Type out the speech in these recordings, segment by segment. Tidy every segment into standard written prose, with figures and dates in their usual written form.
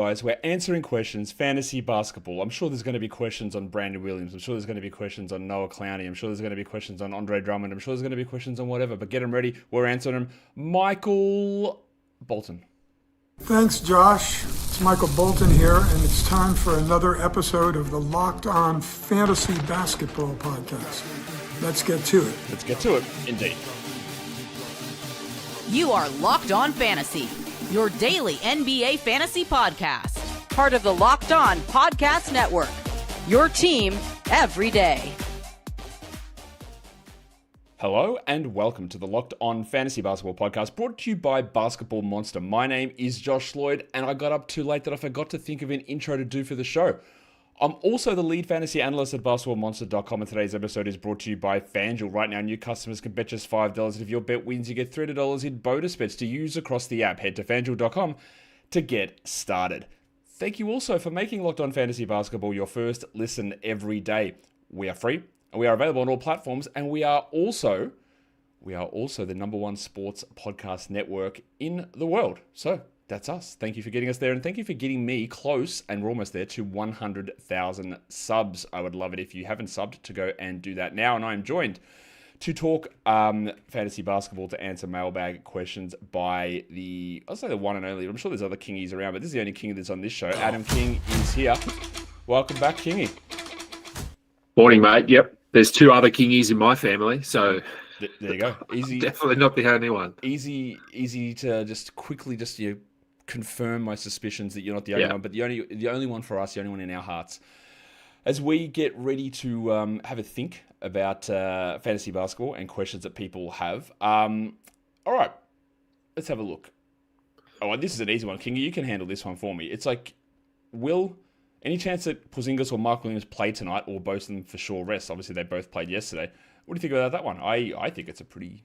Guys, we're answering questions, fantasy basketball. I'm sure there's going to be questions on Brandon Williams. I'm sure there's going to be questions on Noah Clowney. I'm sure there's going to be questions on Andre Drummond. I'm sure there's going to be questions on whatever, but get them ready. We're answering them. Michael Bolton. Thanks, Josh. It's Michael Bolton here, and it's time for another episode of the Locked On Fantasy Basketball Podcast. Let's get to it. Let's get to it, indeed. You are Locked On Fantasy, your daily NBA fantasy podcast. Part of the Locked On Podcast Network, your team every day. Hello and welcome to the Locked On Fantasy Basketball Podcast, brought to you by Basketball Monster. My name is Josh Lloyd, and I got up too late that I forgot to think of an intro to do for the show. I'm also the lead fantasy analyst at basketballmonster.com, and today's episode is brought to you by FanDuel. Right now, new customers can bet just $5, and if your bet wins, you get $300 in bonus bets to use across the app. Head to FanDuel.com to get started. Thank you also for making Locked On Fantasy Basketball your first listen every day. We are free, and we are available on all platforms, and we are also the number one sports podcast network in the world. So that's us. Thank you for getting us there, and thank you for getting me close, and we're almost there, to 100,000 subs. I would love it if you haven't subbed to go and do that now. And I'm joined to talk fantasy basketball, to answer mailbag questions by I'll say the one and only, I'm sure there's other Kingies around, but this is the only King that's on this show. Adam King is here. Welcome back, Kingy. Morning, mate. Yep. There's two other Kingies in my family, so there you go. Easy. Definitely not the only one. Easy to just quickly confirm my suspicions that you're not the only one, but the only one for us, the only one in our hearts. As we get ready to have a think about fantasy basketball and questions that people have. All right, let's have a look. Oh, this is an easy one. Kingy, you can handle this one for me. It's like, any chance that Porzingis or Mark Williams play tonight, or both of them for sure rest? Obviously, they both played yesterday. What do you think about that one? I think it's pretty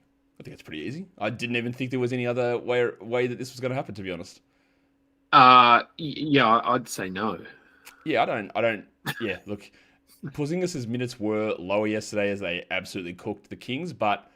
easy. I didn't even think there was any other way that this was going to happen, to be honest. Yeah, I'd say no. Yeah, I don't. Yeah, look, Porzingis' minutes were lower yesterday as they absolutely cooked the Kings, but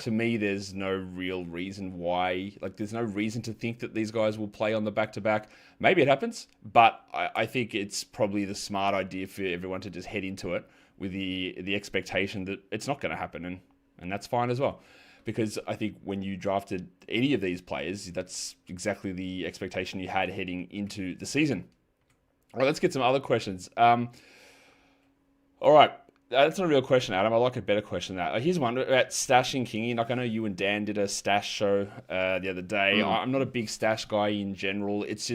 to me, there's no real reason why. Like, there's no reason to think that these guys will play on the back-to-back. Maybe it happens, but I think it's probably the smart idea for everyone to just head into it with the expectation that it's not going to happen, and that's fine as well. Because I think when you drafted any of these players, that's exactly the expectation you had heading into the season. All right, let's get some other questions. All right, that's not a real question, Adam. I like a better question than that. Here's one about stashing Kingy. Like, I know you and Dan did a stash show the other day. I'm not a big stash guy in general. It's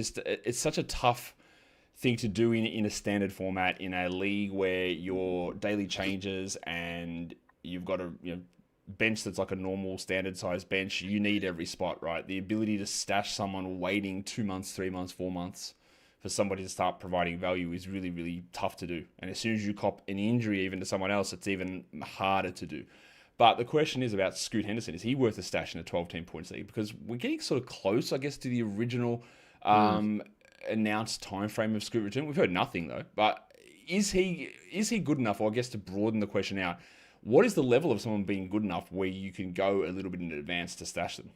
such a tough thing to do in a standard format in a league where your daily changes and you've got a bench that's like a normal standard size bench. You need every spot, right? The ability to stash someone waiting 2 months, 3 months, 4 months for somebody to start providing value is really, really tough to do. And as soon as you cop an injury even to someone else, it's even harder to do. But the question is about Scoot Henderson. Is he worth a stash in a 12-team points league? Because we're getting sort of close, I guess, to the original announced time frame of Scoot return. We've heard nothing though. But is he good enough? Or I guess to broaden the question out, what is the level of someone being good enough where you can go a little bit in advance to stash them?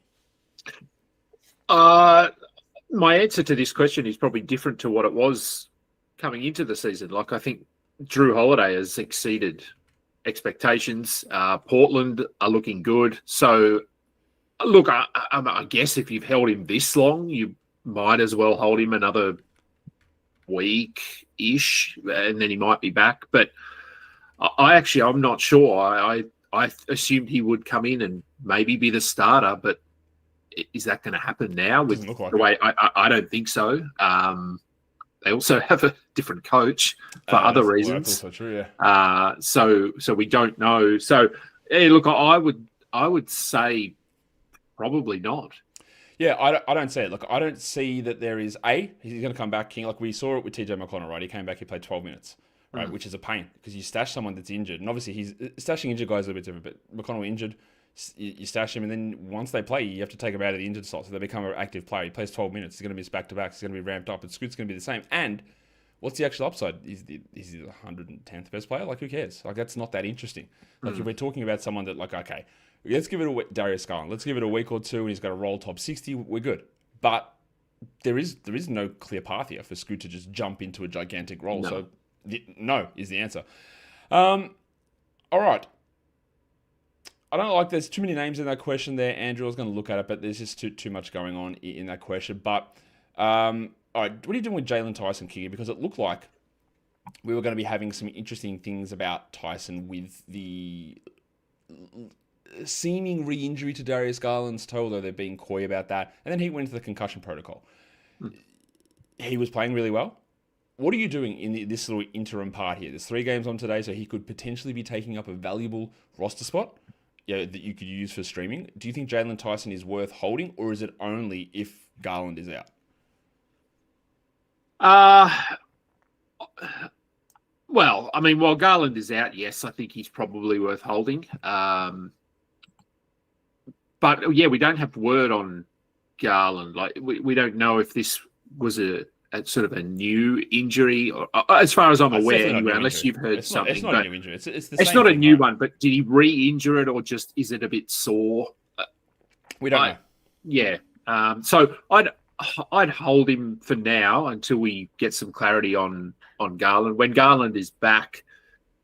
My answer to this question is probably different to what it was coming into the season. Like, I think Drew Holiday has exceeded expectations. Portland are looking good. So, look, I guess if you've held him this long, you might as well hold him another week-ish, and then he might be back. But I'm not sure. I assumed he would come in and maybe be the starter, but is that going to happen now? With the way I don't think so. They also have a different coach for other reasons. That's also true, yeah. So we don't know. So look, I would say probably not. Yeah, I don't see it. Look, I don't see that there is he's going to come back King. Like we saw it with TJ McConnell, right? He came back, he played 12 minutes. Right, which is a pain because you stash someone that's injured, and obviously he's stashing injured guys a little bit different. But McConnell injured, you stash him, and then once they play, you have to take him out of the injured slot, so they become an active player. He plays 12 minutes. He's going to be back to back. He's going to be ramped up. And Scoot's going to be the same. And what's the actual upside? Is he the 110th best player? Like, who cares? Like, that's not that interesting. Like, if we're talking about someone that, like, okay, let's give it a Darius Garland. Let's give it a week or two, and he's got to roll top 60. We're good. But there is no clear path here for Scoot to just jump into a gigantic role. No. So no is the answer. All right. I don't like there's too many names in that question there, Andrew. I was going to look at it, but there's just too much going on in that question. But all right, what are you doing with Jaylon Tyson, Kingy? Because it looked like we were going to be having some interesting things about Tyson with the seeming re-injury to Darius Garland's toe, although they're being coy about that. And then he went into the concussion protocol. He was playing really well. What are you doing in this little interim part here? There's 3 games on today, so he could potentially be taking up a valuable roster spot that you could use for streaming. Do you think Jaylon Tyson is worth holding, or is it only if Garland is out? Well, I mean, while Garland is out, yes, I think he's probably worth holding. But yeah, we don't have word on Garland. Like we don't know if this was a sort of a new injury, or as far as I'm aware, anyway, unless you've heard something. It's not a new injury. It's not a new one, but did he re-injure it, or just is it a bit sore? We don't know. Yeah. So I'd hold him for now until we get some clarity on Garland. When Garland is back,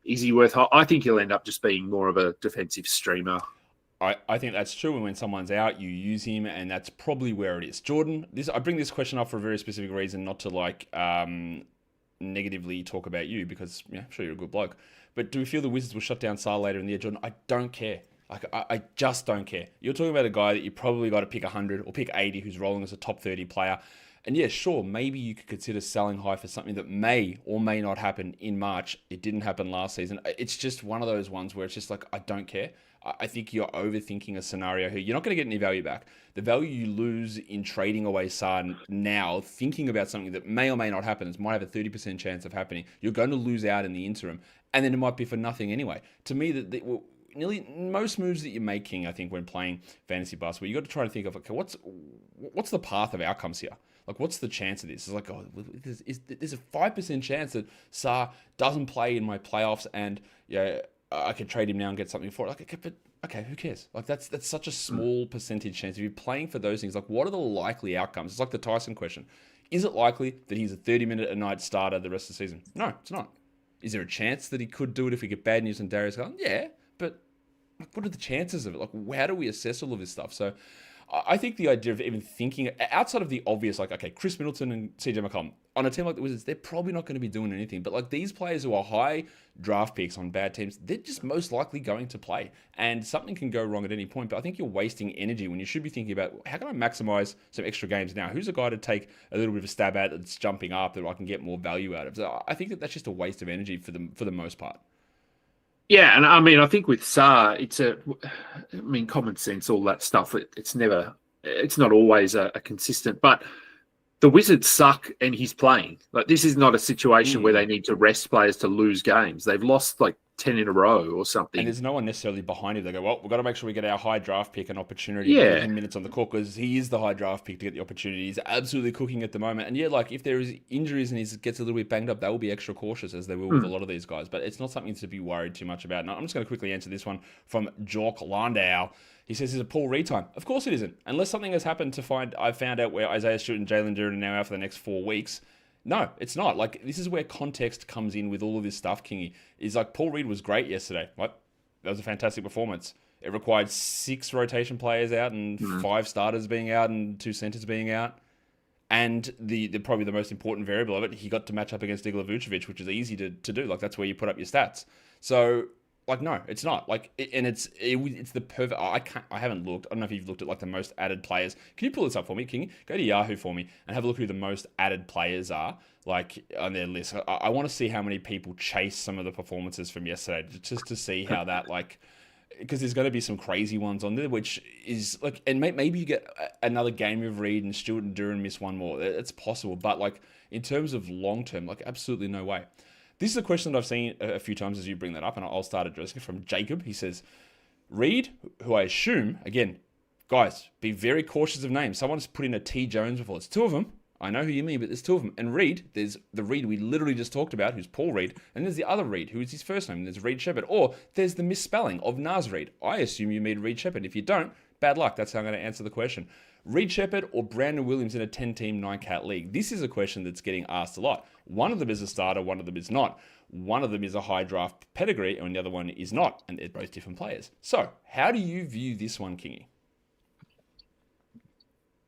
is he worth? I think he'll end up just being more of a defensive streamer. I think that's true. And when someone's out, you use him, and that's probably where it is. Jordan, I bring this question up for a very specific reason, not to negatively talk about you, because I'm sure you're a good bloke. But do we feel the Wizards will shut down Sarr later in the year, Jordan? I don't care. I just don't care. You're talking about a guy that you probably got to pick 100 or pick 80 who's rolling as a top 30 player. And yeah, sure, maybe you could consider selling high for something that may or may not happen in March. It didn't happen last season. It's just one of those ones where it's just like, I don't care. I think you're overthinking a scenario here. You're not going to get any value back. The value you lose in trading away Sarr now, thinking about something that may or may not happen, it might have a 30% chance of happening, you're going to lose out in the interim. And then it might be for nothing anyway. To me, nearly most moves that you're making, I think, when playing fantasy basketball, you got to try to think of, okay, what's the path of outcomes here? Like, what's the chance of this? It's like, there's a 5% chance that Sarr doesn't play in my playoffs, and I could trade him now and get something for it. Like, but okay, who cares? Like, that's such a small percentage chance. If you're playing for those things, like, what are the likely outcomes? It's like the Tyson question. Is it likely that he's a 30-minute a night starter the rest of the season? No, it's not. Is there a chance that he could do it if we get bad news on Darius Garland? Yeah, but what are the chances of it? Like, how do we assess all of this stuff? So I think the idea of even thinking outside of the obvious, like, okay, Chris Middleton and CJ McCollum on a team like the Wizards, they're probably not going to be doing anything. But like these players who are high draft picks on bad teams, they're just most likely going to play. And something can go wrong at any point. But I think you're wasting energy when you should be thinking about, how can I maximize some extra games now? Who's a guy to take a little bit of a stab at that's jumping up that I can get more value out of? So I think that's just a waste of energy for the most part. Yeah, and I mean, I think with Sarr, common sense, all that stuff. It's not always a consistent. But the Wizards suck, and he's playing. Like, this is not a situation where they need to rest players to lose games. They've lost like 10 in a row or something. And there's no one necessarily behind him. They go, well, we've got to make sure we get our high draft pick an opportunity to get him minutes on the court, because he is the high draft pick to get the opportunity. He's absolutely cooking at the moment. And yeah, like, if there is injuries and he gets a little bit banged up, they will be extra cautious, as they will with a lot of these guys. But it's not something to be worried too much about. And I'm just going to quickly answer this one from York Landau. He says, is it Paul Reed time? Of course it isn't. Unless something has happened I've found out where Isaiah Stewart and Jalen Duren are now out for the next 4 weeks. No, it's not. Like, this is where context comes in with all of this stuff, Kingy. Is like, Paul Reed was great yesterday. What? That was a fantastic performance. It required 6 rotation players out and 5 starters being out and 2 centers being out. And the probably the most important variable of it, he got to match up against Nikola Jokic, which is easy to do. Like, that's where you put up your stats. So, like, no, it's not. Like, it's the perfect. I haven't looked. I don't know if you've looked at like the most added players. Can you pull this up for me, King? Go to Yahoo for me and have a look who the most added players are, like, on their list. I want to see how many people chase some of the performances from yesterday, just to see how that, like, because there's going to be some crazy ones on there, which is like, and maybe you get another game of Reed and Stewart and Duren miss one more. It's possible, but like, in terms of long term, like, absolutely no way. This is a question that I've seen a few times as you bring that up, and I'll start addressing it from Jacob. He says, Reed, who I assume, again, guys, be very cautious of names. Someone's put in a T. Jones before. It's 2 of them. I know who you mean, but there's 2 of them. And Reed, there's the Reed we literally just talked about, who's Paul Reed, and there's the other Reed, who is his first name. There's Reed Sheppard. Or there's the misspelling of Naz Reed. I assume you mean Reed Sheppard. If you don't Bad luck. That's how I'm going to answer the question. Reed Sheppard or Brandon Williams in a 10-team 9-cat league? This is a question that's getting asked a lot. One of them is a starter, one of them is not. One of them is a high draft pedigree, and the other one is not. And they're both different players. So, how do you view this one, Kingy?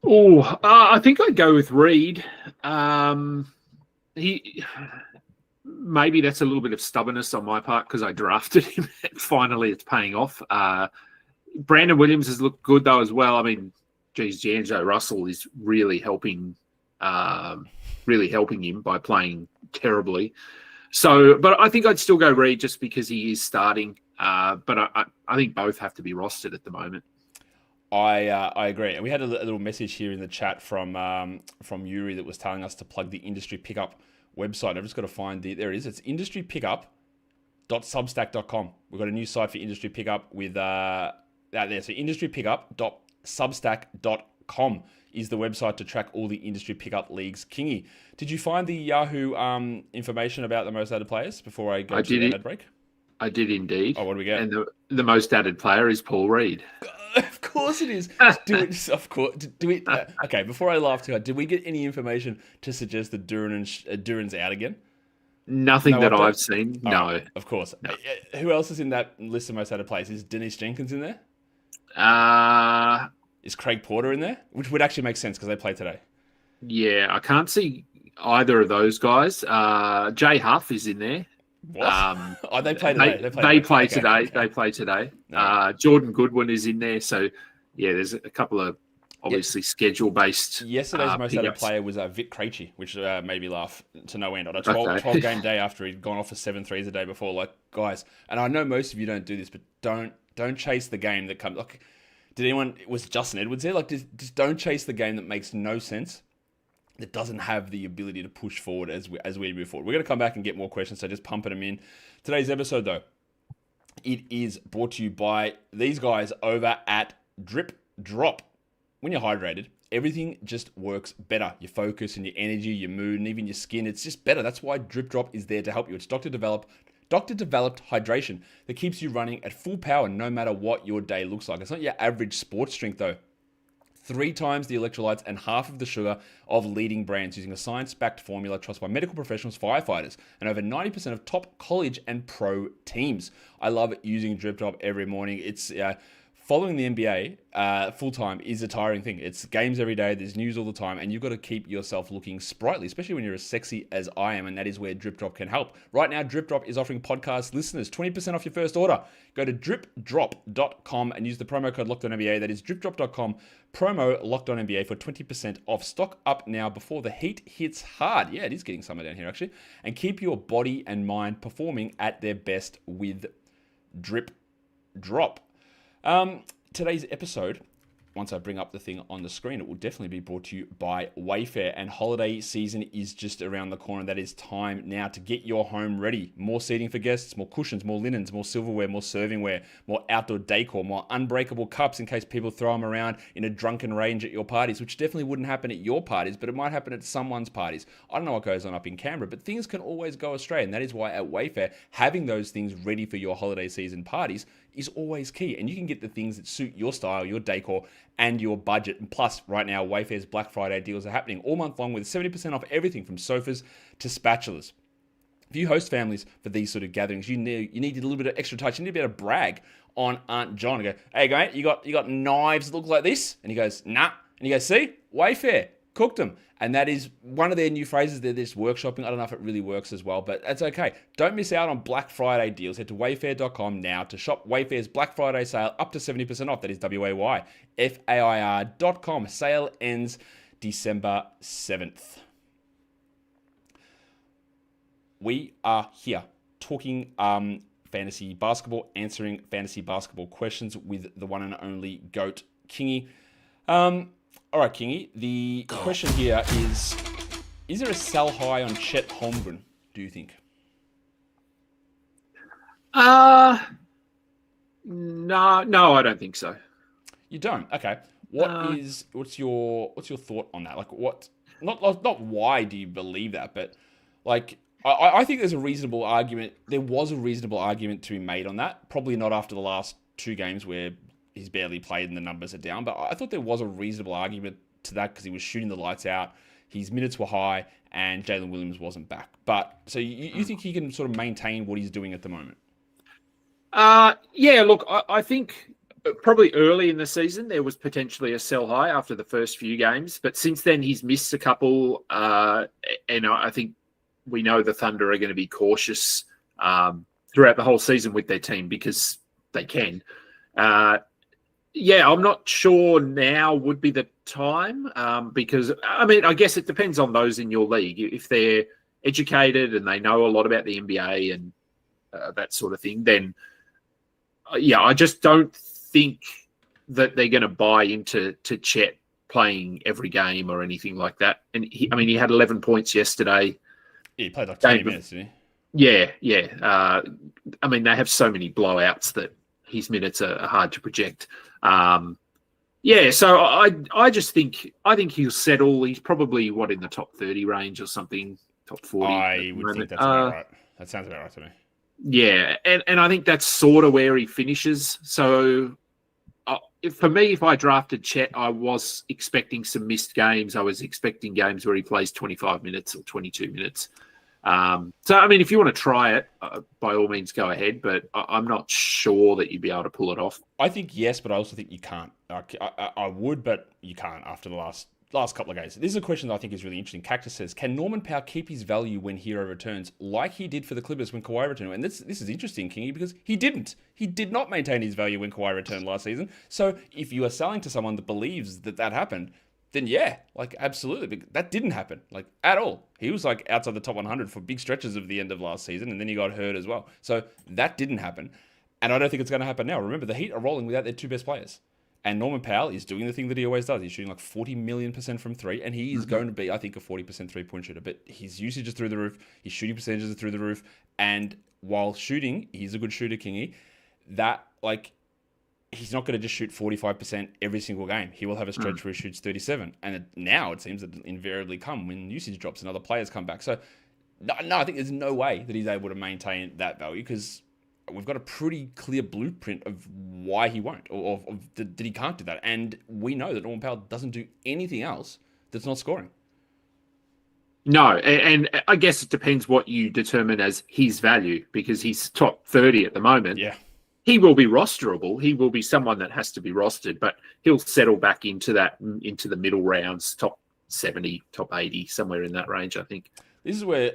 I think I'd go with Reed. Maybe that's a little bit of stubbornness on my part because I drafted him. Finally, it's paying off. Brandon Williams has looked good though as well. I mean, geez, D'Angelo Russell is really helping him by playing terribly. So, but I think I'd still go Reed just because he is starting. But I think both have to be rostered at the moment. I agree. And we had a little message here in the chat from Yuri that was telling us to plug the industry pickup website. I've just got to find there it is. It's industrypickup.substack.com. We've got a new site for industry pickup with out there. So industrypickup.substack.com is the website to track all the industry pickup leagues. Kingy, did you find the Yahoo information about the most added players before I go to the ad break? I did indeed. Oh, what do we get? And the most added player is Paul Reed. Of course it is. Do it. Of course. Do it. Okay. Before I laugh too hard, did we get any information to suggest that Duran's out again? Nothing that I've seen. Oh, no. Of course. No. Who else is in that list of most added players? Is Dennis Jenkins in there? Is Craig Porter in there? Which would actually make sense because they play today. Yeah, I can't see either of those guys. Jay Huff is in there. What? They play today. They play today. They play today. No. Jordan Goodwin is in there. So, yeah, there's a couple of obviously schedule-based. Yesterday's most added player was Vic Krejci, which made me laugh to no end on a 12-game day after he'd gone off for 7 threes a day before. Like, guys, and I know most of you don't do this, but don't chase the game that comes. Like, was Justin Edwards there? Like, just don't chase the game that makes no sense, that doesn't have the ability to push forward as we move forward. We're going to come back and get more questions, so just pumping them in. Today's episode, though, it is brought to you by these guys over at Drip Drop. When you're hydrated, everything just works better. Your focus and your energy, your mood, and even your skin, it's just better. That's why Drip Drop is there to help you. It's doctor-developed hydration that keeps you running at full power no matter what your day looks like. It's not your average sports drink, though. 3 times the electrolytes and half of the sugar of leading brands using a science-backed formula trusted by medical professionals, firefighters, and over 90% of top college and pro teams. I love using Drip Drop every morning. It's following the NBA full-time is a tiring thing. It's games every day, there's news all the time, and you've got to keep yourself looking sprightly, especially when you're as sexy as I am, and that is where Drip Drop can help. Right now, Drip Drop is offering podcast listeners 20% off your first order. Go to dripdrop.com and use the promo code LOCKEDONNBA. That is dripdrop.com, promo LOCKEDONNBA for 20% off. Stock up now before the heat hits hard. Yeah, it is getting summer down here, actually. And keep your body and mind performing at their best with Drip Drop. Today's episode, once I bring up the thing on the screen, it will definitely be brought to you by Wayfair, and holiday season is just around the corner. That is time now to get your home ready. More seating for guests, more cushions, more linens, more silverware, more servingware, more outdoor decor, more unbreakable cups in case people throw them around in a drunken rage at your parties, which definitely wouldn't happen at your parties, but it might happen at someone's parties. I don't know what goes on up in Canberra, but things can always go astray, and that is why at Wayfair, having those things ready for your holiday season parties is always key. And you can get the things that suit your style, your decor, and your budget. And plus, right now, Wayfair's Black Friday deals are happening all month long with 70% off everything from sofas to spatulas. If you host families for these sort of gatherings, you need a little bit of extra touch. You need to be able to brag on Aunt John and go, "Hey, mate, you got knives that look like this?" And he goes, "Nah." And you go, "See? Wayfair. Cooked them." And that is one of their new phrases. They're just workshopping. I don't know if it really works as well, but that's okay. Don't miss out on Black Friday deals. Head to wayfair.com now to shop Wayfair's Black Friday sale up to 70% off. That is WAYFAIR.com. Sale ends December 7th. We are here talking fantasy basketball, answering fantasy basketball questions with the one and only GOAT, Kingy. All right, Kingy, the question here is there a sell high on Chet Holmgren, do you think? No, I don't think so. You don't? Okay. What's your thought on that? Like, what, not why do you believe that, but like, I think there's a reasonable argument. There was a reasonable argument to be made on that. Probably not after the last 2 games where he's barely played and the numbers are down. But I thought there was a reasonable argument to that because he was shooting the lights out. His minutes were high and Jalen Williams wasn't back. But so you think he can sort of maintain what he's doing at the moment? Yeah, look, I think probably early in the season there was potentially a sell high after the first few games. But since then he's missed a couple. And I think we know the Thunder are going to be cautious throughout the whole season with their team because they can. Yeah, I'm not sure now would be the time because, I mean, I guess it depends on those in your league. If they're educated and they know a lot about the NBA and that sort of thing, then, yeah, I just don't think that they're going to buy into Chet playing every game or anything like that. And, he had 11 points yesterday. Yeah, he played like 20 minutes, didn't he? Yeah. They have so many blowouts that his minutes are hard to project. So I just think he'll settle. He's probably in the top 30 range or something, top 40. I would think that's about right. That sounds about right to me. Yeah, and I think that's sort of where he finishes. So for me, if I drafted Chet, I was expecting some missed games. I was expecting games where he plays 25 minutes or 22 minutes. If you want to try it, by all means go ahead, but I'm not sure that you'd be able to pull it off. I think yes, but I also think you can't. I would, but you can't after the last couple of games. This is a question that I think is really interesting. Cactus says, can Norman Powell keep his value when Hero returns like he did for the Clippers when Kawhi returned? And this is interesting, Kingy, because he didn't. He did not maintain his value when Kawhi returned last season. So if you are selling to someone that believes that happened, then yeah, absolutely. That didn't happen, at all. He was outside the top 100 for big stretches of the end of last season, and then he got hurt as well. So that didn't happen. And I don't think it's going to happen now. Remember, the Heat are rolling without their two best players. And Norman Powell is doing the thing that he always does. He's shooting 40 million% from three, and he is going to be, I think, a 40% three-point shooter. But his usage is through the roof. His shooting percentages are through the roof. And while shooting, he's a good shooter, Kingy. He's not going to just shoot 45% every single game. He will have a stretch where he shoots 37. And now it seems that invariably come when usage drops and other players come back. So, no, I think there's no way that he's able to maintain that value because we've got a pretty clear blueprint of why he won't or that he can't do that. And we know that Norman Powell doesn't do anything else that's not scoring. No, and I guess it depends what you determine as his value because he's top 30 at the moment. Yeah. He will be rosterable. He will be someone that has to be rostered, but he'll settle back into the middle rounds, top 70, top 80, somewhere in that range, I think. This is where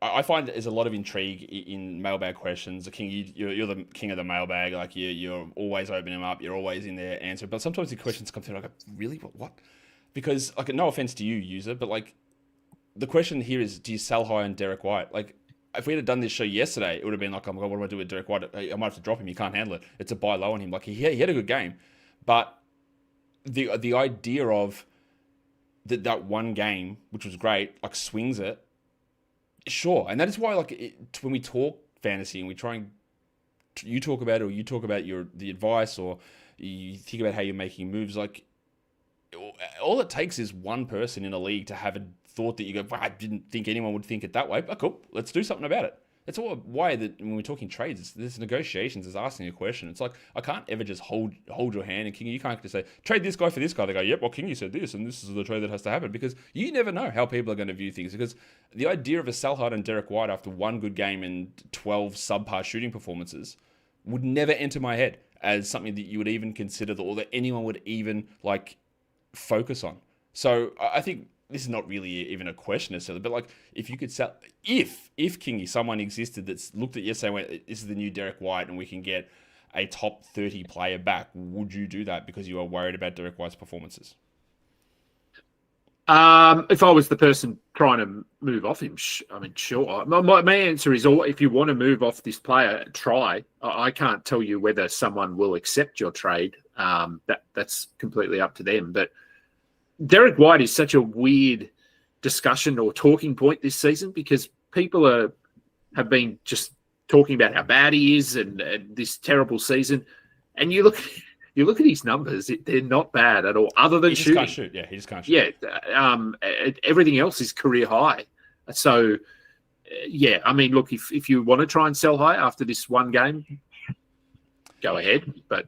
I find there's a lot of intrigue in mailbag questions. King, you're the king of the mailbag. You're always opening them up. You're always in there answering. But sometimes the questions come through really? What? Because, no offense to you, user, but, the question here is, do you sell high on Derek White? If we had done this show yesterday, it would have been oh my God, what do I do with Derek White? I might have to drop him. He can't handle it. It's a buy low on him. He had a good game. But the idea of that one game, which was great, swings it, sure. And that is why, when we talk fantasy and we try and you talk about it or you talk about the advice or you think about how you're making moves, all it takes is one person in a league to have a thought that you go, I didn't think anyone would think it that way. But cool, let's do something about it. That's why that when we're talking trades, there's negotiations, there's asking a question. It's I can't ever just hold your hand and King, you can't just say, trade this guy for this guy. They go, yep, well, King, you said this, and this is the trade that has to happen because you never know how people are going to view things. Because the idea of a sell hard on Derek White after one good game and 12 subpar shooting performances would never enter my head as something that you would even consider or that anyone would even focus on. So I think this is not really even a question necessarily, but if you could sell, if Kingy, someone existed that's looked at yesterday and went, this is the new Derek White and we can get a top 30 player back, would you do that because you are worried about Derek White's performances? If I was the person trying to move off him, sure. My answer is, if you want to move off this player, try. I can't tell you whether someone will accept your trade. That's completely up to them. But Derek White is such a weird discussion or talking point this season because people have been just talking about how bad he is and this terrible season. And you look at his numbers; they're not bad at all, other than shooting. He just can't shoot. Yeah, he just can't shoot. Yeah, everything else is career high. So, look, if you want to try and sell high after this one game, go ahead. But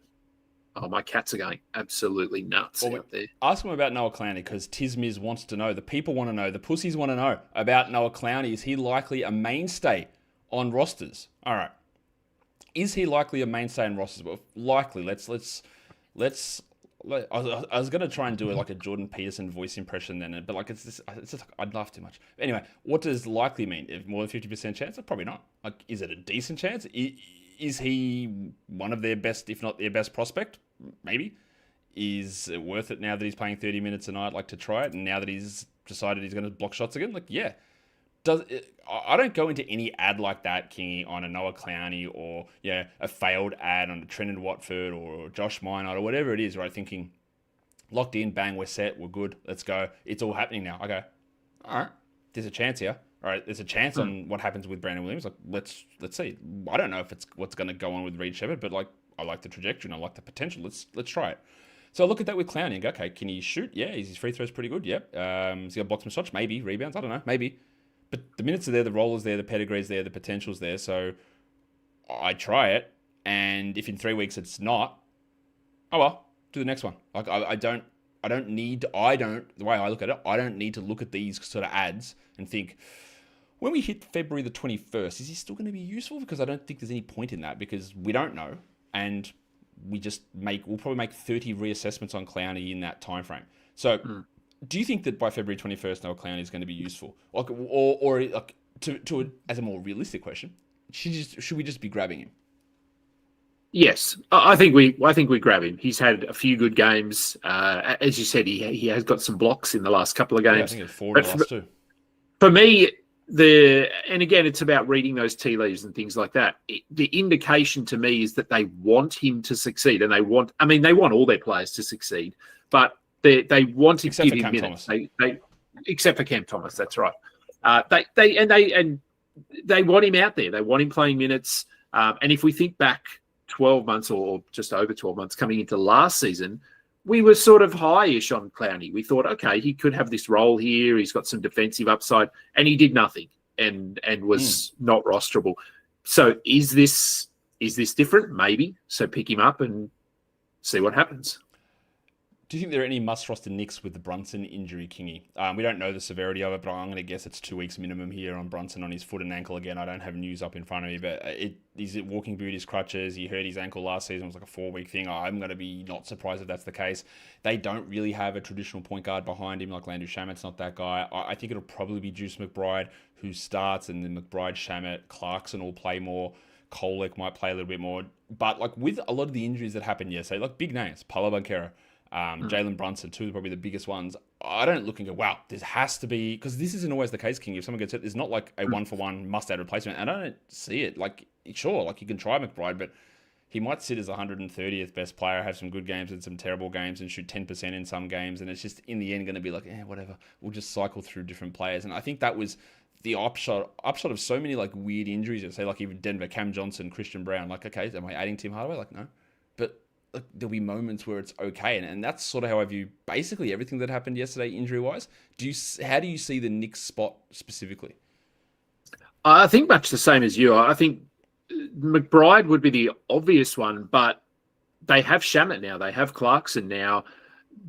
Oh, my cats are going absolutely nuts out there. Ask him about Noah Clowney, because Tizmiz wants to know. The people want to know. The pussies want to know about Noah Clowney. Is he likely a mainstay on rosters? All right. Is he likely a mainstay on rosters? Well, likely. Let's. I was going to try and do like a Jordan Peterson voice impression then, but like it's just I'd laugh too much. Anyway, what does likely mean? If more than 50% chance? Probably not. Like, is it a decent chance? Is he one of their best, if not their best prospect? Maybe. Is it worth it now that he's playing 30 minutes a night, like, to try it, and now that he's decided he's going to block shots again? Like, yeah. I don't go into any ad like that, Kingy, on a Noah Clowney or a failed ad on a Trenton Watford or Josh Minot or whatever it is, right? Thinking, locked in, bang, we're set, we're good, let's go. It's all happening now. I go, all right, there's a chance here. All right, there's a chance on what happens with Brandon Williams. Like, let's see. I don't know if it's what's going to go on with Reed Sheppard, but like, I like the trajectory and I like the potential. Let's try it. So I look at that with Clowney and go, okay, can he shoot? Yeah, his free throw's pretty good. Yep. Is he got blocks and shots? Maybe. Rebounds? I don't know. Maybe. But the minutes are there, the role is there, the pedigree's there, the potential's there. So I try it, and if in 3 weeks it's not, oh well, do the next one. Like, the way I look at it, I don't need to look at these sort of ads and think, when we hit February the 21st, is he still going to be useful? Because I don't think there's any point in that, because we don't know, and we'll probably make 30 reassessments on Clowney in that time frame. So. Do you think that by February 21st, Noah Clowney is going to be useful? Like, or like as a more realistic question, should we just be grabbing him? Yes, I think we grab him. He's had a few good games. As you said, he has got some blocks in the last couple of games. Yeah, I think it's 4 in the last 2. For me, and again, it's about reading those tea leaves and things like that. The indication to me is that they want him to succeed, and they want all their players to succeed, but they want to give him minutes. They except for Cam Thomas, that's right. They want him out there. They want him playing minutes. And if we think back 12 months or just over 12 months coming into last season, we were sort of high-ish on Clowney. We thought, okay, he could have this role here. He's got some defensive upside, and he did nothing and was not rosterable. So is this different? Maybe. So pick him up and see what happens. Do you think there are any must-roster Knicks with the Brunson injury, Kingy? We don't know the severity of it, but I'm going to guess it's 2 weeks minimum here on Brunson on his foot and ankle again. I don't have news up in front of me, but he's walking boot, his crutches. He hurt his ankle last season. It was like a 4-week thing. I'm going to be not surprised if that's the case. They don't really have a traditional point guard behind him, like Landry Shamet's not that guy. I think it'll probably be Juice McBride who starts, and then McBride, Shamet, Clarkson will play more. Kolek might play a little bit more. But like with a lot of the injuries that happened yesterday, like big names, Paolo Banchero, Jalen Brunson, two of probably the biggest ones. I don't look and go, wow, this has to be, because this isn't always the case, King. If someone gets hit, there's not like a 1-for-1 must-add replacement. And I don't see it. Like, sure, like you can try McBride, but he might sit as 130th best player, have some good games and some terrible games, and shoot 10% in some games. And it's just in the end going to be like, whatever. We'll just cycle through different players. And I think that was the upshot of so many like weird injuries. Say like even Denver, Cam Johnson, Christian Brown. Like, okay, am I adding Tim Hardaway? Like, no. But like, there'll be moments where it's okay, and that's sort of how I view basically everything that happened yesterday injury-wise. How do you see the Knicks spot specifically? I think much the same as you. I think McBride would be the obvious one, but they have Shamet now. They have Clarkson now.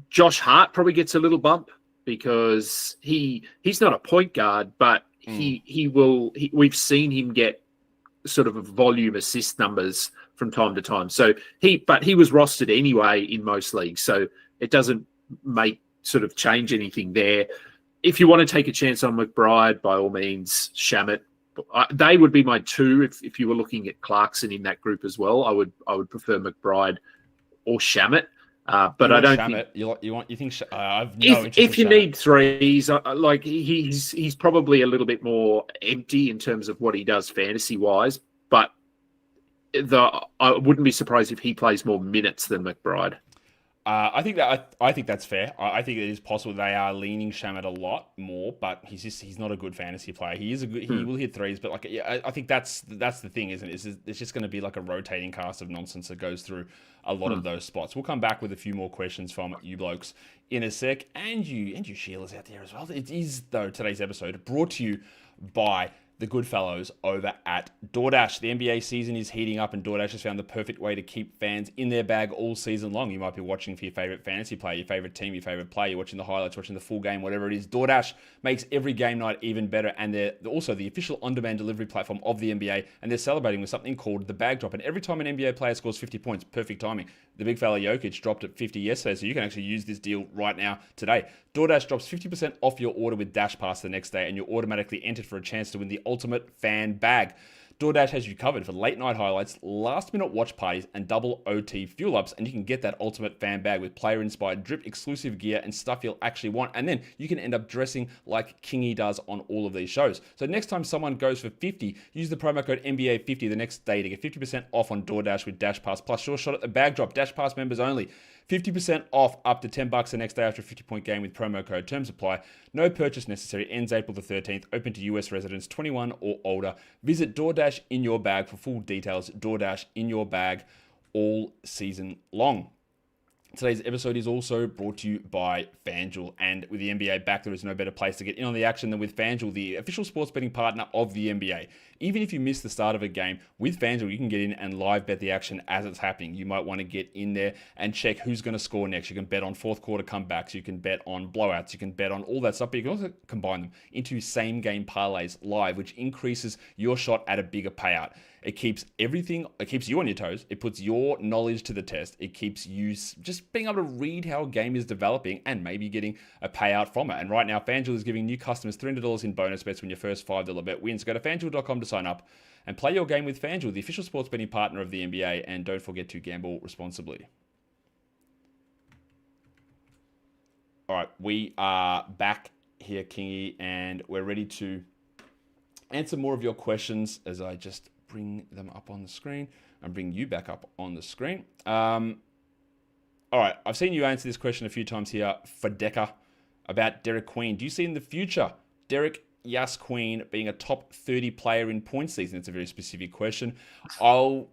Josh Hart probably gets a little bump because he's not a point guard, but he will. We've seen him get sort of volume assist numbers from time to time. So he was rostered anyway in most leagues. So it doesn't change anything there. If you want to take a chance on McBride, by all means, Shamet. They would be my two if you were looking at Clarkson in that group as well. I would prefer McBride or Shamet. But I don't Shamet. think I've no interest if you in need threes, like he's probably a little bit more empty in terms of what he does fantasy wise. But I wouldn't be surprised if he plays more minutes than McBride. I think that's fair. I think it is possible they are leaning Shamet a lot more, but he's not a good fantasy player. He will hit threes, but like I think that's the thing, isn't it? It's just going to be like a rotating cast of nonsense that goes through a lot of those spots. We'll come back with a few more questions from you blokes in a sec, and you Sheila's out there as well. It is though today's episode brought to you by the good fellows over at DoorDash. The NBA season is heating up, and DoorDash has found the perfect way to keep fans in their bag all season long. You might be watching for your favorite fantasy player, your favorite team, your favorite player. You're watching the highlights, watching the full game, whatever it is. DoorDash makes every game night even better, and they're also the official on-demand delivery platform of the NBA, and they're celebrating with something called the bag drop. And every time an NBA player scores 50 points, perfect timing. The big fella Jokic dropped at 50 yesterday, so you can actually use this deal right now today. DoorDash drops 50% off your order with Dash Pass the next day, and you're automatically entered for a chance to win the ultimate fan bag. DoorDash has you covered for late night highlights, last minute watch parties, and double OT fuel ups, and you can get that ultimate fan bag with player inspired drip, exclusive gear, and stuff you'll actually want. And then you can end up dressing like Kingy does on all of these shows. So next time someone goes for 50, use the promo code NBA50 the next day to get 50% off on DoorDash with Dash Pass plus sure shot at the bag drop. Dash Pass members only. 50% off up to $10 the next day after a 50-point game with promo code. Terms apply. No purchase necessary. Ends April the 13th. Open to US residents 21 or older. Visit DoorDash in your bag for full details. DoorDash in your bag all season long. Today's episode is also brought to you by FanDuel, and with the NBA back, there is no better place to get in on the action than with FanDuel, the official sports betting partner of the NBA. Even if you miss the start of a game, with FanDuel, you can get in and live bet the action as it's happening. You might want to get in there and check who's going to score next. You can bet on fourth quarter comebacks. You can bet on blowouts. You can bet on all that stuff, but you can also combine them into same game parlays live, which increases your shot at a bigger payout. It keeps you on your toes. It puts your knowledge to the test. It keeps you just being able to read how a game is developing and maybe getting a payout from it. And right now, FanDuel is giving new customers $300 in bonus bets when your first $5 bet wins. Go to FanDuel.com to sign up and play your game with FanDuel, the official sports betting partner of the NBA. And don't forget to gamble responsibly. All right, we are back here, Kingy, and we're ready to answer more of your questions as I just bring them up on the screen and bring you back up on the screen. All right, I've seen you answer this question a few times here for Decker about Derek Queen. Do you see in the future Derek Yas Queen being a top 30 player in points season? It's a very specific question. I'll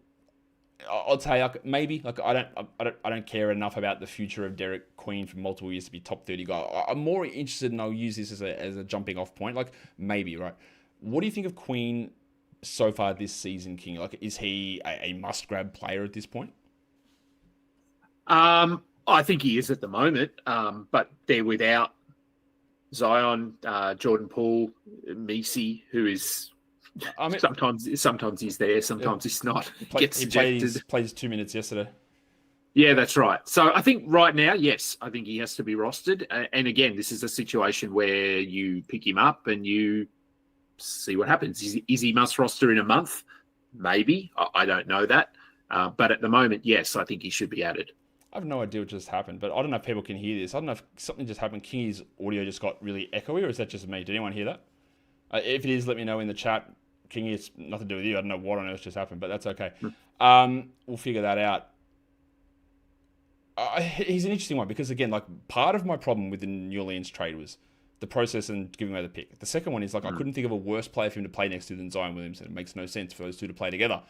say maybe. I don't care enough about the future of Derek Queen for multiple years to be top 30 guy. I'm more interested, and I'll use this as a jumping off point. Maybe, right? What do you think of Queen so far this season, King? Is he a must-grab player at this point? I think he is at the moment, but they're without Zion, Jordan Poole, Messi, who is sometimes he's there, sometimes he's not. He plays 2 minutes yesterday. Yeah, that's right. So I think right now, yes, I think he has to be rostered. And again, this is a situation where you pick him up and you see what happens. Is he must roster in a month? Maybe. I don't know that. But at the moment, yes, I think he should be added. I have no idea what just happened, but I don't know if people can hear this. I don't know if something just happened. Kingy's audio just got really echoey, or is that just me? Did anyone hear that? If it is, let me know in the chat. Kingy, it's nothing to do with you. I don't know what on earth just happened, but that's okay. We'll figure that out. He's an interesting one because, again, part of my problem with the New Orleans trade was the process and giving away the pick. The second one is I couldn't think of a worse player for him to play next to than Zion Williamson. It makes no sense for those two to play together.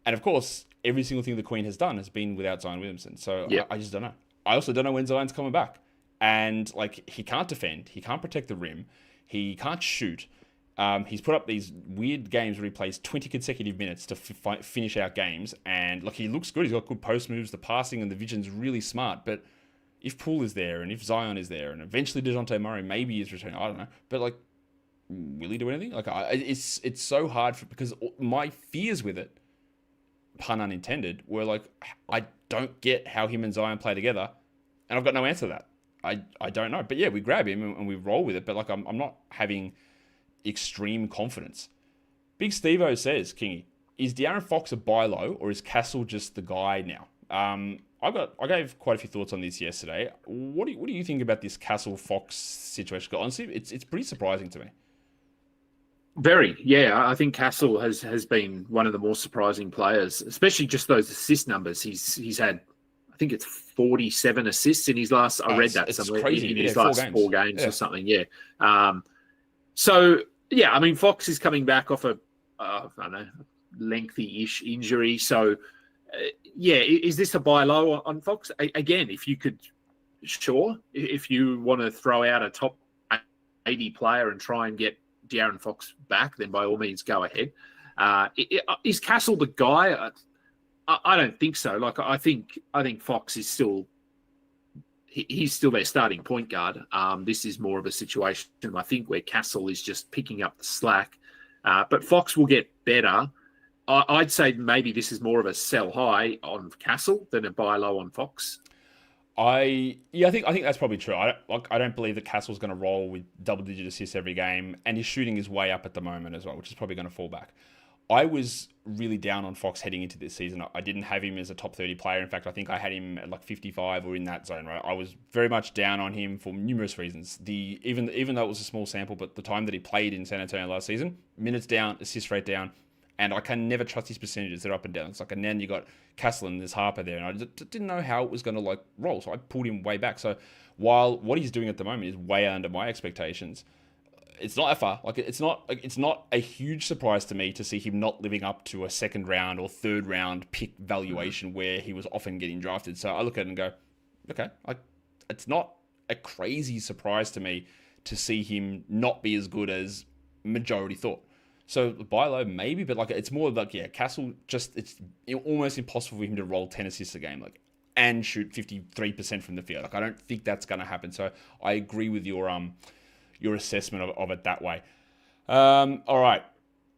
And of course, every single thing the Queen has done has been without Zion Williamson. So yeah. I just don't know. I also don't know when Zion's coming back. And he can't defend. He can't protect the rim. He can't shoot. He's put up these weird games where he plays 20 consecutive minutes to finish out games. And he looks good. He's got good post moves. The passing and the vision's really smart. But if Poole is there and if Zion is there and eventually DeJounte Murray maybe is returning, I don't know. But will he do anything? It's so hard because my fears with it, pun unintended, were I don't get how him and Zion play together, and I've got no answer to that. I don't know. But yeah, we grab him and we roll with it, but I'm not having extreme confidence. Big Steve-O says, Kingy, is De'Aaron Fox a buy low or is Castle just the guy now? I gave quite a few thoughts on this yesterday. What do you think about this Castle-Fox situation? Honestly, it's pretty surprising to me. Very, yeah. I think Castle has been one of the more surprising players, especially just those assist numbers. He's had, I think it's 47 assists in his last. I read that somewhere crazy. In his last 4 games or something. Yeah. So yeah, I mean Fox is coming back off a I don't know, lengthy-ish injury. So yeah, is this a buy low on Fox? Again, if you could, sure. If you want to throw out a top 80 player and try and get De'Aaron Fox back, then by all means go ahead. Is Castle the guy? I don't think so. Like I think Fox is still he's still their starting point guard. This is more of a situation I think where Castle is just picking up the slack, but Fox will get better. I'd say maybe this is more of a sell high on Castle than a buy low on Fox. I think that's probably true. I don't believe that Castle's going to roll with double-digit assists every game, and his shooting is way up at the moment as well, which is probably going to fall back. I was really down on Fox heading into this season. I didn't have him as a top 30 player. In fact, I think I had him at like 55 or in that zone, right? I was very much down on him for numerous reasons. Even though it was a small sample, but the time that he played in San Antonio last season, minutes down, assist rate down, and I can never trust his percentages. They're up and down. It's like, and then you got Castle and there's Harper there, and I just didn't know how it was going to like roll. So I pulled him way back. So while what he's doing at the moment is way under my expectations, it's not that far. Like it's not a huge surprise to me to see him not living up to a second round or third round pick valuation where he was often getting drafted. So I look at it and go, okay, it's not a crazy surprise to me to see him not be as good as majority thought. So buy low maybe, but like it's more like Castle it's almost impossible for him to roll 10 assists a game like and shoot 53% from the field. Like I don't think that's going to happen. So I agree with your assessment of it that way. All right.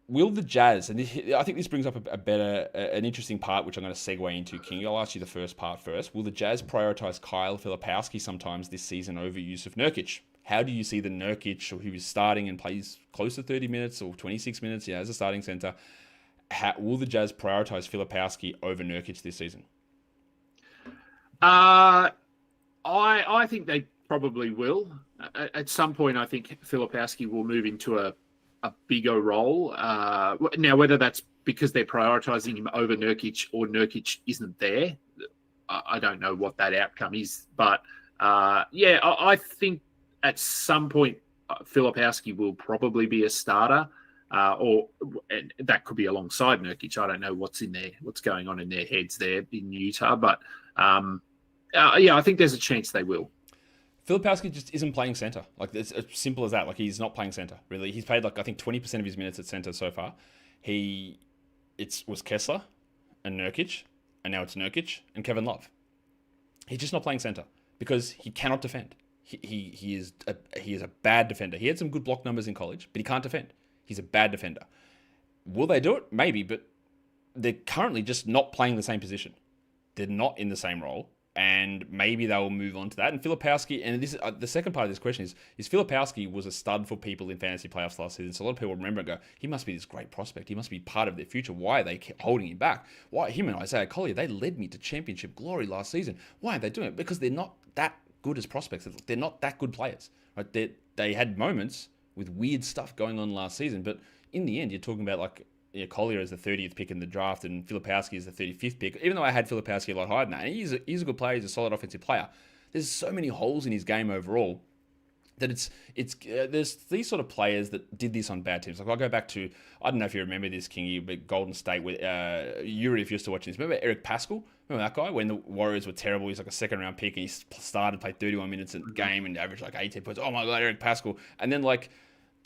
Will the Jazz, and I think this brings up an interesting part, which I'm going to segue into, King. I'll ask you the first part first. Will the Jazz prioritize Kyle Filipowski sometimes this season over use of Nurkic? How do you see the Nurkic, who is starting and plays close to 30 minutes or 26 minutes, as a starting center? Will the Jazz prioritize Filipowski over Nurkic this season? I think they probably will. At some point, I think Filipowski will move into a bigger role. Now, whether that's because they're prioritizing him over Nurkic or Nurkic isn't there, I don't know what that outcome is. But I think at some point, Filipowski will probably be a starter, and that could be alongside Nurkic. I don't know what's going on in their heads there in Utah, but I think there's a chance they will. Filipowski just isn't playing center. Like it's as simple as that. Like he's not playing center. Really, he's played I think 20% of his minutes at center so far. It was Kessler and Nurkic, and now it's Nurkic and Kevin Love. He's just not playing center because he cannot defend. He is a bad defender. He had some good block numbers in college, but he can't defend. He's a bad defender. Will they do it? Maybe, but they're currently just not playing the same position. They're not in the same role, and maybe they will move on to that. And Filipowski, and this is the second part of this question is Filipowski was a stud for people in fantasy playoffs last season. So a lot of people remember and go, he must be this great prospect. He must be part of their future. Why are they holding him back? Why him and Isaiah Collier, they led me to championship glory last season. Why are they doing it? Because they're not that good as prospects. They're not that good players. Right? They had moments with weird stuff going on last season, but in the end, you're talking about Collier is the 30th pick in the draft and Filipowski is the 35th pick. Even though I had Filipowski a lot higher than that, and he's a good player, he's a solid offensive player. There's so many holes in his game overall that there's these sort of players that did this on bad teams. Like I'll go back to, I don't know if you remember this, Kingy, but Golden State with Yuri, if you're still watching this. Remember Eric Pascal? Remember that guy when the Warriors were terrible? He's like a second round pick and he started, played 31 minutes a game and averaged like 18 points. Oh my God, Eric Pascal. And then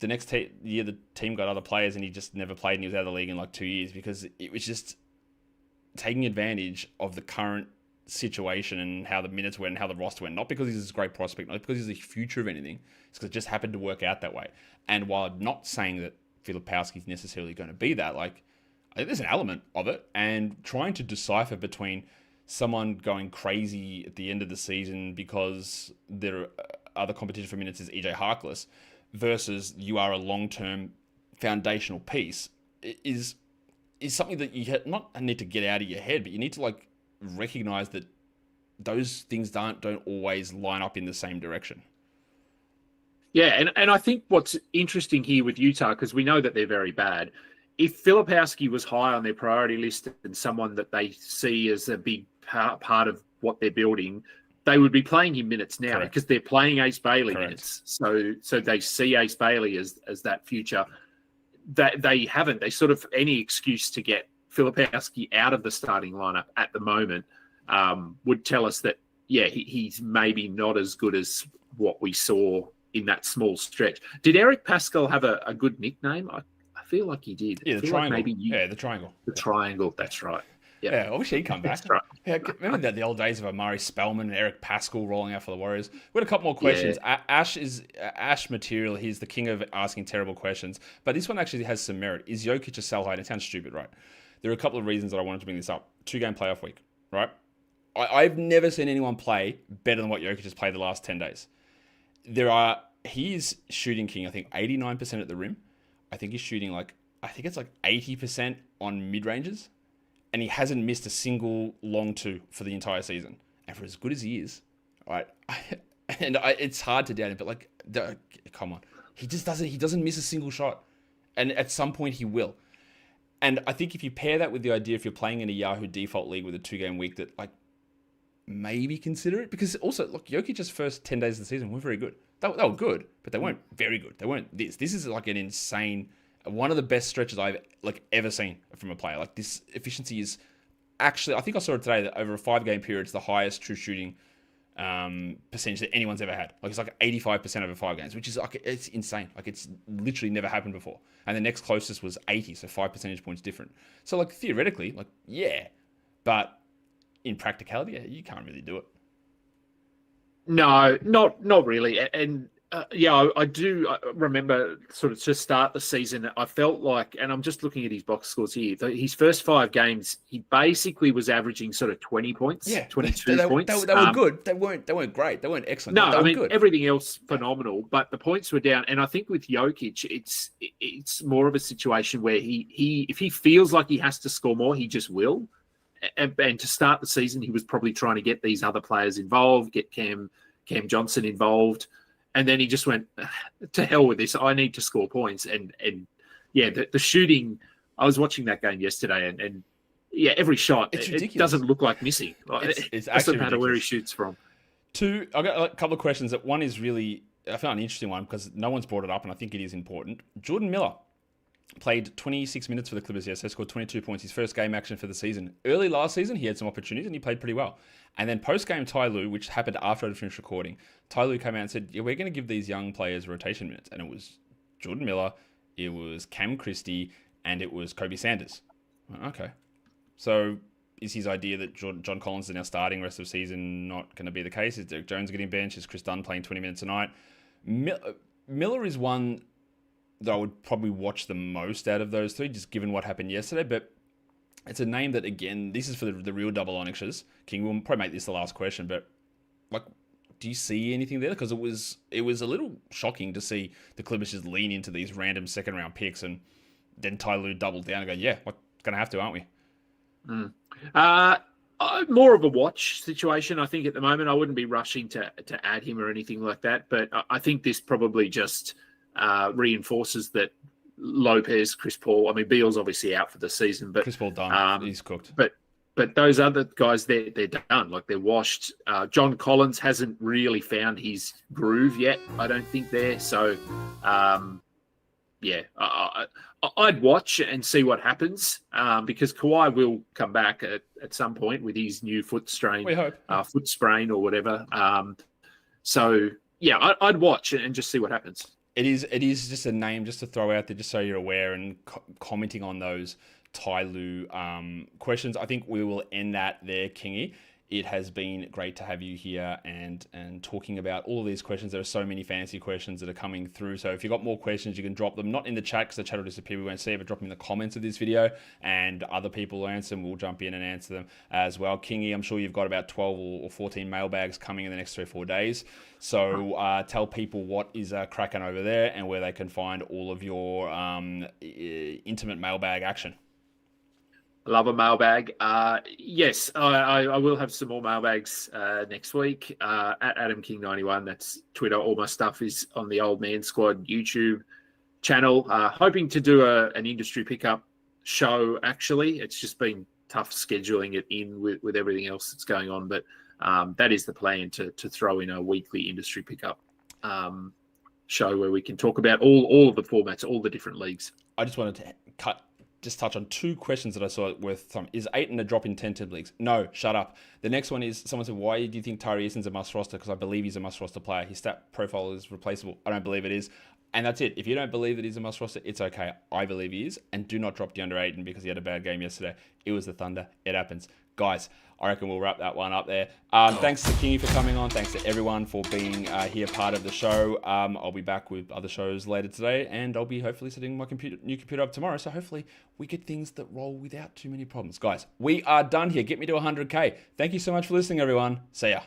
the next year, the team got other players and he just never played and he was out of the league in 2 years because it was just taking advantage of the current situation and how the minutes went and how the roster went. Not because he's this great prospect, not because he's the future of anything. It's because it just happened to work out that way. And while I'm not saying that Filipowski's necessarily going to be that, I think there's an element of it. And trying to decipher between someone going crazy at the end of the season because their other competition for minutes is EJ Harkless versus you are a long-term foundational piece is something that you not need to get out of your head, but you need to recognize that those things don't always line up in the same direction. Yeah, and I think what's interesting here with Utah, because we know that they're very bad, if Filipowski was high on their priority list and someone that they see as a big part of what they're building, they would be playing him minutes now. Correct. Because they're playing Ace Bailey Correct. Minutes. So they see Ace Bailey as that future. They haven't. They sort of any excuse to get Filipowski out of the starting lineup at the moment would tell us that, he's maybe not as good as what we saw in that small stretch. Did Eric Pascal have a good nickname? I feel like he did. Yeah, the triangle. The triangle. The triangle. That's right. Yep. Yeah, I wish he'd come back. Right. Yeah, remember the old days of Amari Spellman and Eric Pascal rolling out for the Warriors? We had a couple more questions. Yeah. Ash material. He's the king of asking terrible questions. But this one actually has some merit. Is Jokic a sell high? It sounds stupid, right? There are a couple of reasons that I wanted to bring this up. 2-game playoff week, right? I've never seen anyone play better than what Jokic has played the last 10 days. He's shooting king, I think, 89% at the rim. I think he's shooting it's 80% on mid-ranges. And he hasn't missed a single long two for the entire season. And for as good as he is, right? It's hard to doubt him, but come on. He doesn't miss a single shot. And at some point he will. And I think if you pair that with the idea, if you're playing in a Yahoo default league with a 2-game week, that maybe consider it. Because also, look, Jokic's first 10 days of the season were very good. They were good, but they weren't very good. They weren't this. This is an insane, one of the best stretches I've ever seen from a player. This efficiency is actually, I think I saw it today, that over a 5-game period, it's the highest true shooting percentage that anyone's ever had. It's 85% over 5 games, which is it's insane. It's literally never happened before. And the next closest was 80, so 5 percentage points different. So theoretically, yeah, but in practicality, you can't really do it. No, not really. And I do remember sort of to start the season, I felt like, and I'm just looking at his box scores here, his first 5 games, he basically was averaging sort of 20 points, 22 points. They were good. They weren't great. They weren't excellent. No, good. Everything else phenomenal, but the points were down. And I think with Jokic, it's more of a situation where he if he feels like he has to score more, he just will. And to start the season, he was probably trying to get these other players involved, get Cam Johnson involved. And then he just went, to hell with this. I need to score points. And the shooting, I was watching that game yesterday and every shot, it doesn't look like missing. It's doesn't matter where he shoots from. I got a couple of questions. That one is really, I found an interesting one because no one's brought it up and I think it is important. Jordan Miller played 26 minutes for the Clippers yesterday, scored 22 points, his first game action for the season. Early last season, he had some opportunities and he played pretty well. And then post-game Ty Lue, which happened after I finished recording, Ty Lue came out and said, we're going to give these young players rotation minutes. And it was Jordan Miller, it was Cam Christie, and it was Kobe Sanders. Okay. So is his idea that John Collins is now starting rest of the season not going to be the case? Is Derek Jones getting benched? Is Chris Dunn playing 20 minutes a night? Miller is one that I would probably watch the most out of those 3, just given what happened yesterday. But it's a name that, again, this is for the real double onyxers. King, we'll probably make this the last question, but do you see anything there? Because it was a little shocking to see the Clippers just lean into these random second-round picks and then Ty Lue doubled down and go, yeah, we're going to have to, aren't we? More of a watch situation, I think, at the moment. I wouldn't be rushing to add him or anything like that, but I think this probably just reinforces that Lopez, Chris Paul, Beal's obviously out for the season, but Chris Paul done. He's cooked. But those other guys, they're done. They're washed. John Collins hasn't really found his groove yet, I don't think there. So, I'd watch and see what happes because Kawhi will come back at some point with his new foot strain. We hope. Foot sprain or whatever. I'd watch and just see what happens. It is just a name just to throw out there, just so you're aware, and commenting on those Ty Lue questions. I think we will end that there, Kingy. It has been great to have you here and talking about all of these questions. There are so many fancy questions that are coming through. So if you've got more questions, you can drop them, not in the chat because the chat will disappear. We won't see it, but drop them in the comments of this video and other people will answer them. We'll jump in and answer them as well. Kingy, I'm sure you've got about 12 or 14 mailbags coming in the next 3 or 4 days. So tell people what is cracking over there and where they can find all of your intimate mailbag action. Love a mailbag. Yes, I will have some more mailbags next week. At Adam King 91, that's Twitter. All my stuff is on the Old Man Squad YouTube channel. Hoping to do an industry pickup show, actually. It's just been tough scheduling it in with everything else that's going on. But that is the plan, to throw in a weekly industry pickup show where we can talk about all of the formats, all the different leagues. I just wanted to cut just touch on 2 questions that I saw worth time. Is Ayton a drop in 10 tip leagues? No, shut up. The next one is, someone said, why do you think Tari Eason's a must roster? Because I believe he's a must roster player. His stat profile is replaceable. I don't believe it is. And that's it. If you don't believe that he's a must roster, it's okay. I believe he is. And do not drop DeAndre Ayton because he had a bad game yesterday. It was the Thunder. It happens. Guys, I reckon we'll wrap that one up there. Thanks to Kingy for coming on. Thanks to everyone for being here part of the show. I'll be back with other shows later today, and I'll be hopefully setting my new computer up tomorrow. So hopefully we get things that roll without too many problems. Guys, we are done here. Get me to 100K. Thank you so much for listening, everyone. See ya.